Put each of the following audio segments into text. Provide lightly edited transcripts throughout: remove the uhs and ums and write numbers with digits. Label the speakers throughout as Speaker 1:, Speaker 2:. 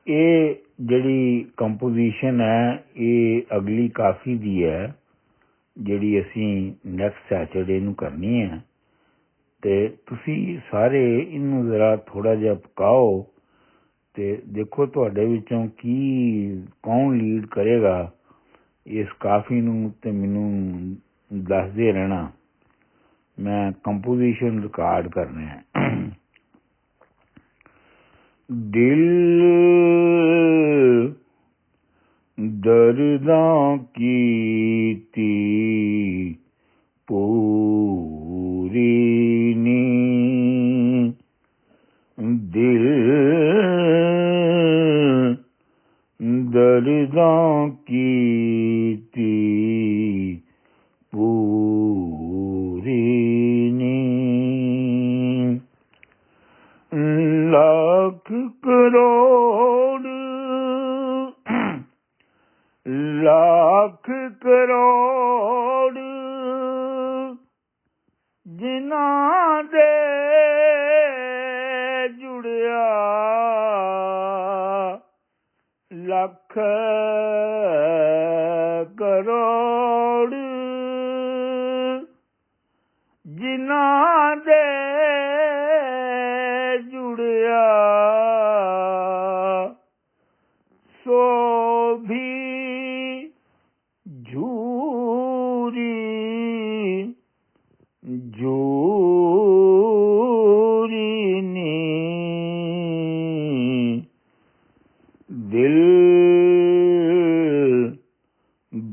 Speaker 1: ਇਹ ਜਿਹੜੀ ਕੰਪੋਜੀਸ਼ਨ ਹੈ ਇਹ ਅਗਲੀ ਕਾਫੀ ਦੀ ਹੈ, ਜਿਹੜੀ ਅਸੀਂ ਨੈਕਸਟ ਸੈਟਰਡੇ ਨੂੰ ਕਰਨੀ ਹੈ। ਅਤੇ ਤੁਸੀਂ ਸਾਰੇ ਇਹਨੂੰ ਜ਼ਰਾ ਥੋੜ੍ਹਾ ਜਿਹਾ ਪਕਾਓ ਅਤੇ ਦੇਖੋ ਤੁਹਾਡੇ ਵਿੱਚੋਂ ਕੌਣ ਲੀਡ ਕਰੇਗਾ ਇਸ ਕਾਫੀ ਨੂੰ, ਅਤੇ ਮੈਨੂੰ ਦੱਸਦੇ ਰਹਿਣਾ। ਮੈਂ ਕੰਪੋਜੀਸ਼ਨ ਰਿਕਾਰਡ ਕਰਨਾ ਹੈ। ਦਿਲ ਦਰਦਾਂ ਕੀਤੀ ਪੂਰੀ ਨੀ, ਦਿਲ ਦਰਦਾਂ ਕੀਤੀ ਪੂਰੀ ਨੀ, ਲੱਖ ਕਰੋੜ ਲੱਖ ਕਰੋੜ ਜਿਨ੍ਹਾਂ ਦੇ ਜੁੜਿਆ, ਲੱਖ ਕਰੋੜ ਜਿਨ੍ਹਾਂ ਦੇ ਜੁੜਿਆ, ਸੋ ਵੀ ਝੂਰੀ ਝੂਰੀ ਨੀ, ਦਿਲ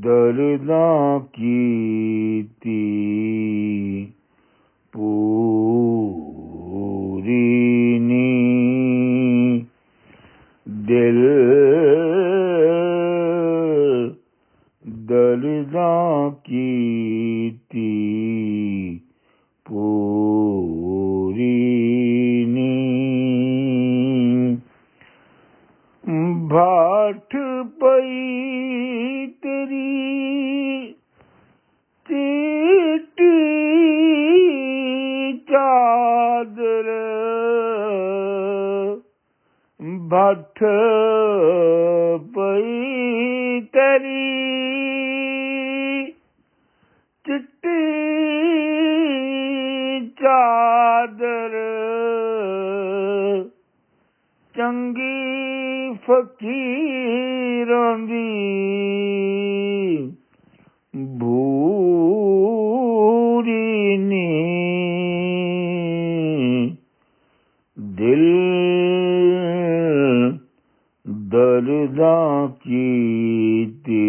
Speaker 1: ਦਰਦਾਂ ਕੀਤੀ ਪੂਰੀ ਨੀ, ਦਿਲ ਦਰਦਾਂ ਕੀਤੀ ਪੂਰੀ ਨੀ, ਭਾਠ ਪਈ ਤੇਰੀ ਚਿੱਟੀ ਚਾਦਰ, ਭਾਠ ਪਈ ਤੇਰੀ ਚਿੱਟੀ ਚਾਦਰ, ਚੰਗੀ ਫਕੀਰਾਂ ਦੀ ਭੂਰੀ ਨੀ, ਦਿਲ ਦਰਦਾਂ ਕੀਤੀ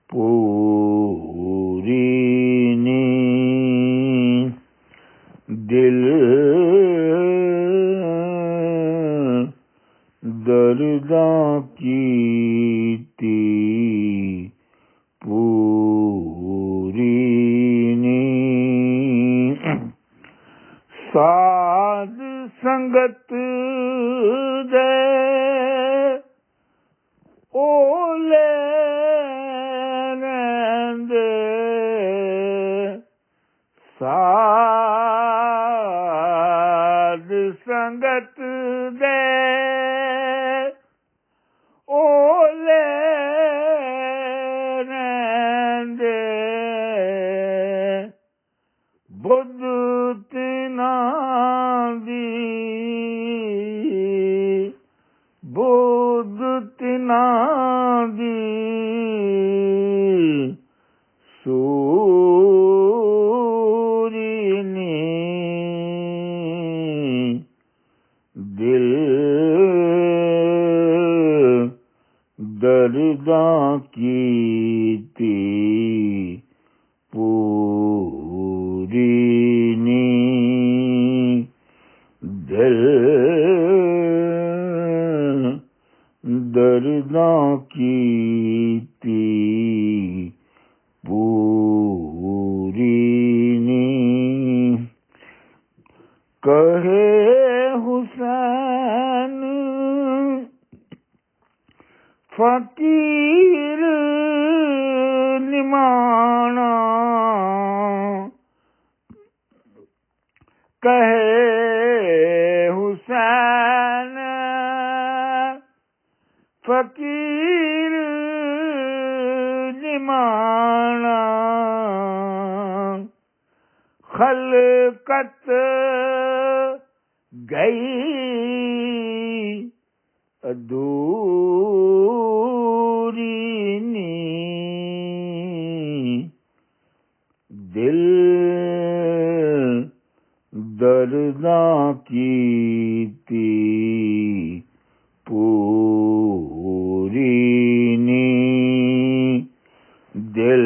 Speaker 1: ਪੂਰੀ ਨੀ, ਦਿਲ ਦਰਦਾਂ ਕੀਤੀ ਪੂਰੀ ਨੀ, ਸਾਧ ਸੰਗਤ ਦੇ ਓਲੇ ਰਹਿੰਦੇ, ਸਾਧ ਸੰਗਤ ਦੇ ਓਲੇ ਰਹਿੰਦੇ, ਬੁੱਧ ਤਿਨਾਂ ਦੀ ਬੁੱਧ ਤਿਨਾਂ ਦੀ ਸੂਰੀ ਨੀ, ਦਿਲ ਦਰਦਾਂ ਕੀਤੀ ਪੂਰੀ ਨੀ, ਦਿਲ ਦਰਦਾਂ ਕੀਤੀ ਪੂਰੀ ਨੀ, ਕਹੇ ਹੁਸੈਨ ਫਕੀਰ ਨਿਮਾਣਾ, ਕਹੇ ਹੁਸੈਨ खलकत गई अधूरी नी, दिल दर्दां कीती पूरी नी, दिल